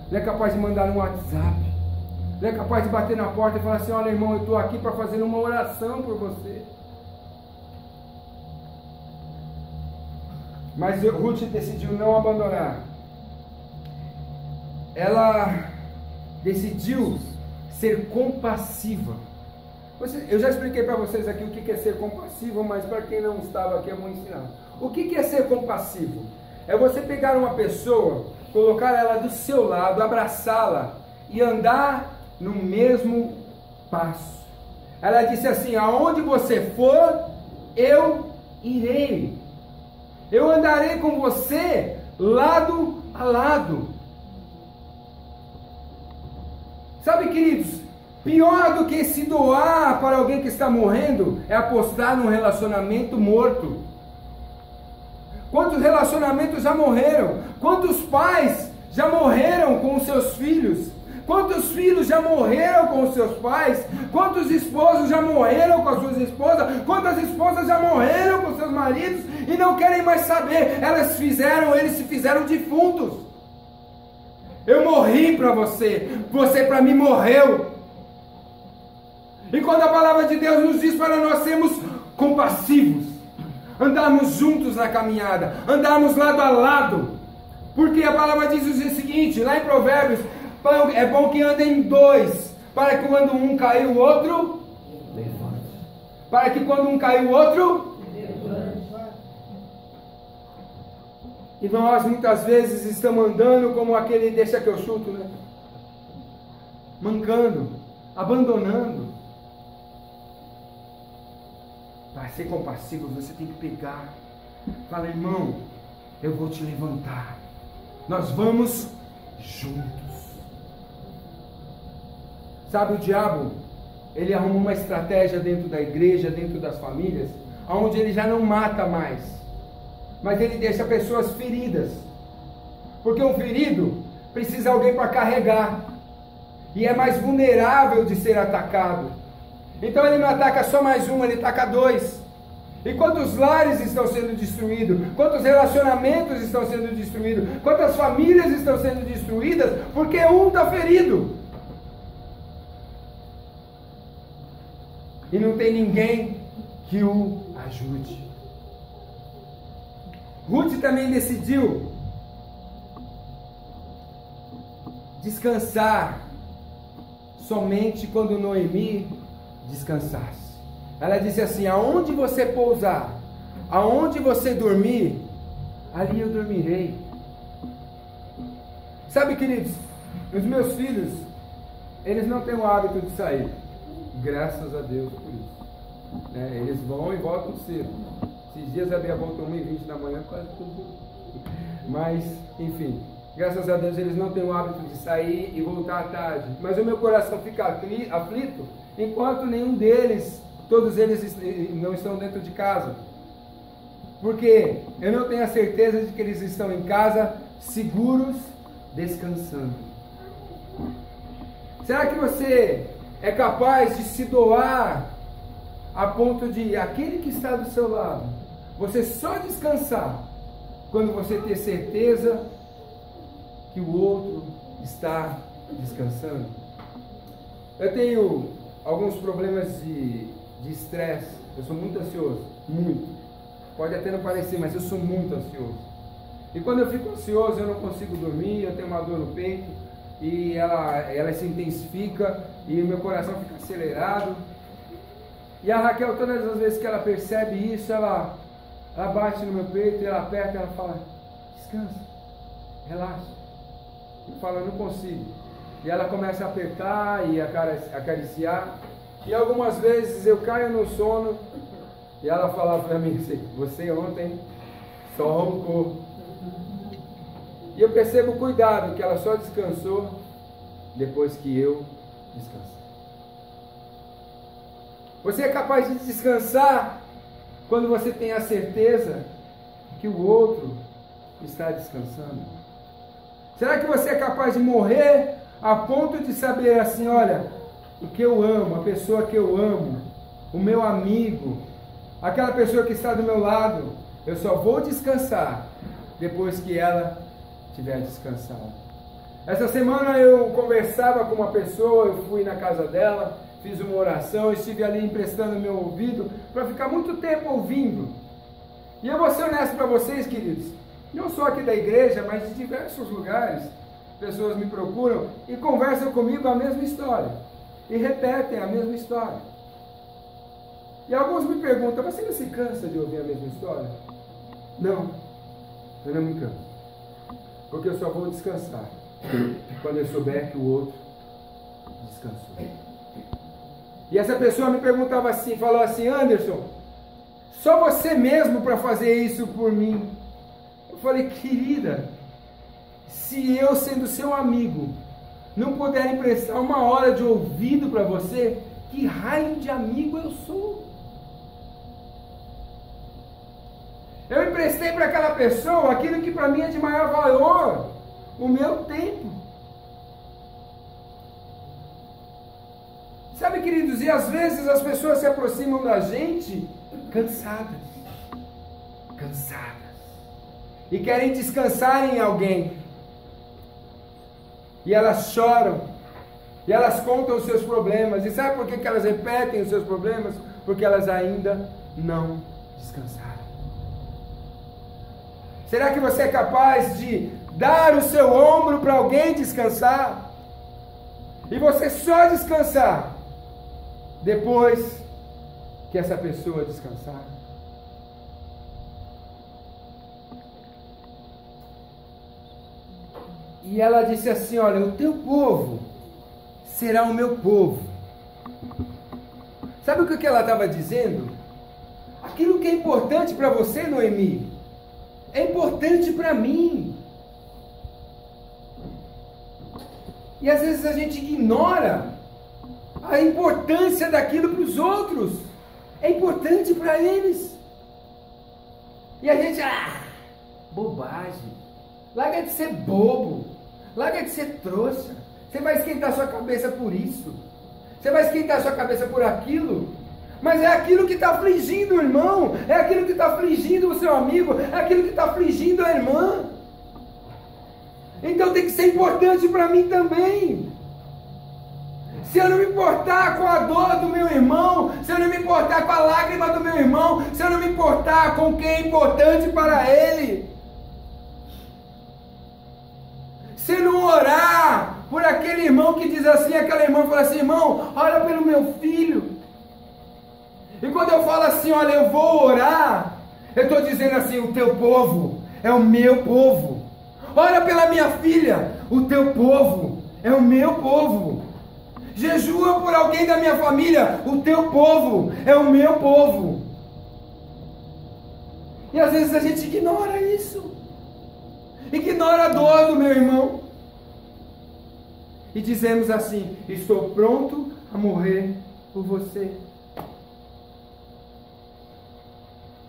não é capaz de mandar um WhatsApp, não é capaz de bater na porta e falar assim: olha, irmão, eu estou aqui para fazer uma oração por você. Mas Ruth decidiu não abandonar. Ela decidiu ser compassiva. Eu já expliquei para vocês aqui o que é ser compassivo, mas para quem não estava aqui eu vou ensinar. O que é ser compassivo? É você pegar uma pessoa, colocar ela do seu lado, abraçá-la e andar no mesmo passo. Ela disse assim: aonde você for, eu irei. Eu andarei com você lado a lado. Sabe, queridos, pior do que se doar para alguém que está morrendo é apostar num relacionamento morto. Quantos relacionamentos já morreram? Quantos pais já morreram com os seus filhos? Quantos filhos já morreram com os seus pais? Quantos esposos já morreram com as suas esposas? Quantas esposas já morreram com seus maridos e não querem mais saber? Eles se fizeram defuntos. Eu morri para você, você para mim morreu. E quando a palavra de Deus nos diz para nós sermos compassivos, andarmos juntos na caminhada, andarmos lado a lado, porque a palavra diz o seguinte, lá em Provérbios: é bom que andem dois, para que quando um cair o outro levante. Para que quando um cair o outro levante. E nós muitas vezes estamos andando como aquele deixa que eu chuto, né? Mancando, abandonando. Para ser compassivo, você tem que pegar. Fala: irmão, eu vou te levantar. Nós vamos juntos. Sabe, o diabo, ele arruma uma estratégia dentro da igreja, dentro das famílias, onde ele já não mata mais, mas ele deixa pessoas feridas. Porque um ferido precisa de alguém para carregar, e é mais vulnerável de ser atacado. Então ele não ataca só mais um, ele ataca dois. E quantos lares estão sendo destruídos? Quantos relacionamentos estão sendo destruídos? Quantas famílias estão sendo destruídas? Porque um está ferido. E não tem ninguém que o ajude. Ruth também decidiu descansar somente quando Noemi descansasse. Ela disse assim: aonde você pousar, aonde você dormir, ali eu dormirei. Sabe, queridos, os meus filhos, eles não têm o hábito de sair. Graças a Deus por isso. Eles vão e voltam cedo. Esses dias a Bia voltou 1h20 da manhã, quase tudo. Mas, enfim, graças a Deus eles não têm o hábito de sair e voltar à tarde. Mas o meu coração fica aflito enquanto nenhum deles, todos eles não estão dentro de casa. Porque eu não tenho a certeza de que eles estão em casa seguros, descansando. Será que você é capaz de se doar a ponto de aquele que está do seu lado, você só descansar quando você ter certeza que o outro está descansando? Eu tenho alguns problemas de estresse. Eu sou muito ansioso, muito. Pode até não parecer, mas eu sou muito ansioso. E quando eu fico ansioso, eu não consigo dormir, eu tenho uma dor no peito e ela se intensifica e o meu coração fica acelerado. E a Raquel, todas as vezes que ela percebe isso, ela bate no meu peito, ela aperta e ela fala: descansa, relaxa. Eu falo: eu não consigo. E ela começa a apertar e acariciar. E algumas vezes eu caio no sono e ela fala para mim assim: você ontem só roncou. E eu percebo o cuidado, que ela só descansou depois que eu descansei. Você é capaz de descansar quando você tem a certeza que o outro está descansando? Será que você é capaz de morrer a ponto de saber assim: olha, o que eu amo, a pessoa que eu amo, o meu amigo, aquela pessoa que está do meu lado, eu só vou descansar depois que ela estiver descansada? Essa semana eu conversava com uma pessoa, eu fui na casa dela, fiz uma oração, estive ali emprestando meu ouvido para ficar muito tempo ouvindo. E eu vou ser honesto para vocês, queridos, não só aqui da igreja, mas de diversos lugares, pessoas me procuram e conversam comigo a mesma história, e repetem a mesma história. E alguns me perguntam: você não se cansa de ouvir a mesma história? Não, eu não me canso, porque eu só vou descansar quando eu souber que o outro descansou. E essa pessoa me perguntava assim, falou assim: Anderson, só você mesmo para fazer isso por mim? Eu falei: querida, se eu, sendo seu amigo, não puder emprestar uma hora de ouvido para você, que raio de amigo eu sou? Eu emprestei para aquela pessoa aquilo que para mim é de maior valor, o meu tempo. Sabe, queridos, e às vezes as pessoas se aproximam da gente cansadas, e querem descansar em alguém. E elas choram, e elas contam os seus problemas. E sabe por que elas repetem os seus problemas? Porque elas ainda não descansaram. Será que você é capaz de dar o seu ombro para alguém descansar? E você só descansar depois que essa pessoa descansar? E ela disse assim: olha, o teu povo será o meu povo. Sabe o que ela estava dizendo? Aquilo que é importante para você, Noemi, é importante para mim. E às vezes a gente ignora a importância daquilo para os outros. É importante para eles. E a gente, bobagem. Larga de ser bobo. Larga de ser trouxa. Você vai esquentar sua cabeça por isso. Você vai esquentar sua cabeça por aquilo. Mas é aquilo que está afligindo o irmão. É aquilo que está afligindo o seu amigo. É aquilo que está afligindo a irmã. Então tem que ser importante para mim também. Se eu não me importar com a dor do meu irmão, se eu não me importar importar com a lágrima do meu irmão, se eu não me importar com quem é importante para ele, se eu não orar por aquele irmão que diz assim, aquela irmã fala assim, irmão, ora pelo meu filho. E quando eu falo assim, olha, eu vou orar, eu estou dizendo assim, o teu povo é o meu povo. Ora pela minha filha, o teu povo é o meu povo. Jejua por alguém da minha família, o teu povo é o meu povo. E às vezes a gente ignora isso. Ignora a dor do meu irmão. E dizemos assim, estou pronto a morrer por você.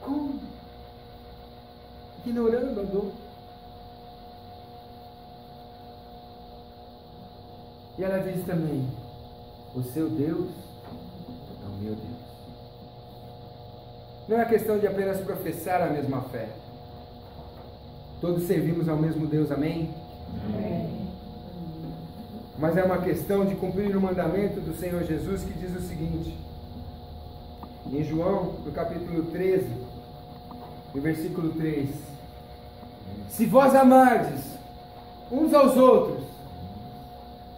Como? Ignorando a dor. E ela diz também, o seu Deus é o meu Deus. Não é questão de apenas professar a mesma fé. Todos servimos ao mesmo Deus, amém?
Amém.
Mas é uma questão de cumprir o mandamento do Senhor Jesus que diz o seguinte, em João, no capítulo 13, no versículo 3, se vós amardes uns aos outros,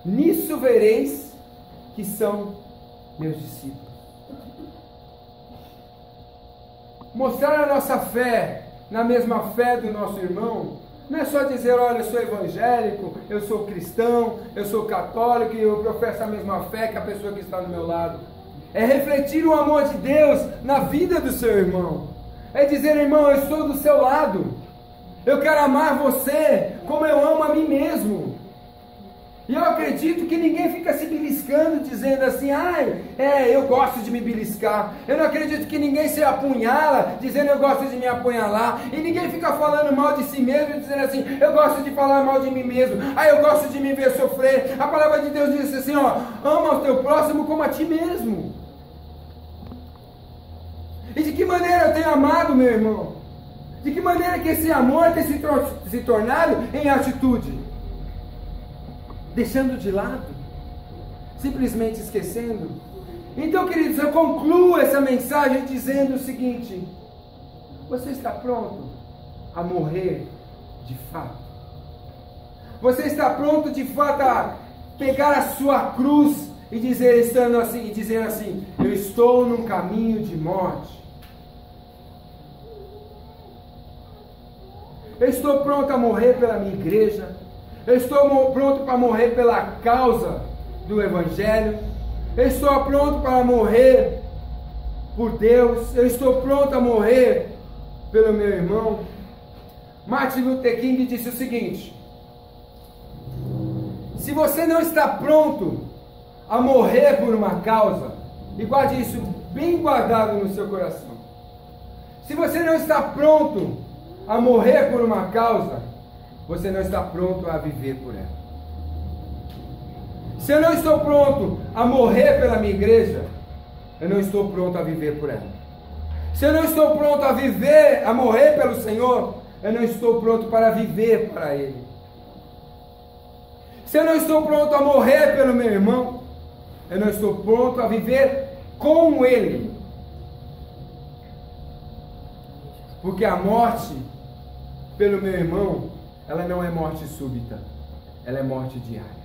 nisso vereis que são meus discípulos. Mostrar a nossa fé na mesma fé do nosso irmão, não é só dizer, olha, eu sou evangélico, eu sou cristão, eu sou católico e eu professo a mesma fé que a pessoa que está do meu lado. É refletir o amor de Deus na vida do seu irmão. É dizer, irmão, eu estou do seu lado. Eu quero amar você como eu amo a mim mesmo. E eu acredito que ninguém fica se beliscando, dizendo assim, eu gosto de me beliscar. Eu não acredito que ninguém se apunhala, dizendo eu gosto de me apunhalar. E ninguém fica falando mal de si mesmo, dizendo assim, eu gosto de falar mal de mim mesmo. Eu gosto de me ver sofrer. A palavra de Deus diz assim, ama o teu próximo como a ti mesmo. E de que maneira eu tenho amado meu irmão? De que maneira que esse amor tem se tornado em atitude? Deixando de lado? Simplesmente esquecendo? Então, queridos, eu concluo essa mensagem dizendo o seguinte: você está pronto a morrer de fato? Você está pronto de fato a pegar a sua cruz e dizer assim, eu estou num caminho de morte. Eu estou pronto a morrer pela minha igreja. Eu estou pronto para morrer pela causa do Evangelho. Eu estou pronto para morrer por Deus. Eu estou pronto a morrer pelo meu irmão. Martin Luther King disse o seguinte: se você não está pronto a morrer por uma causa, e guarde isso bem guardado no seu coração. Se você não está pronto a morrer por uma causa, você não está pronto a viver por ela. Se eu não estou pronto a morrer pela minha igreja, eu não estou pronto a viver por ela. Se eu não estou pronto a morrer pelo Senhor, eu não estou pronto para viver para Ele. Se eu não estou pronto a morrer pelo meu irmão, eu não estou pronto a viver com Ele. Porque a morte pelo meu irmão, ela não é morte súbita, ela é morte diária.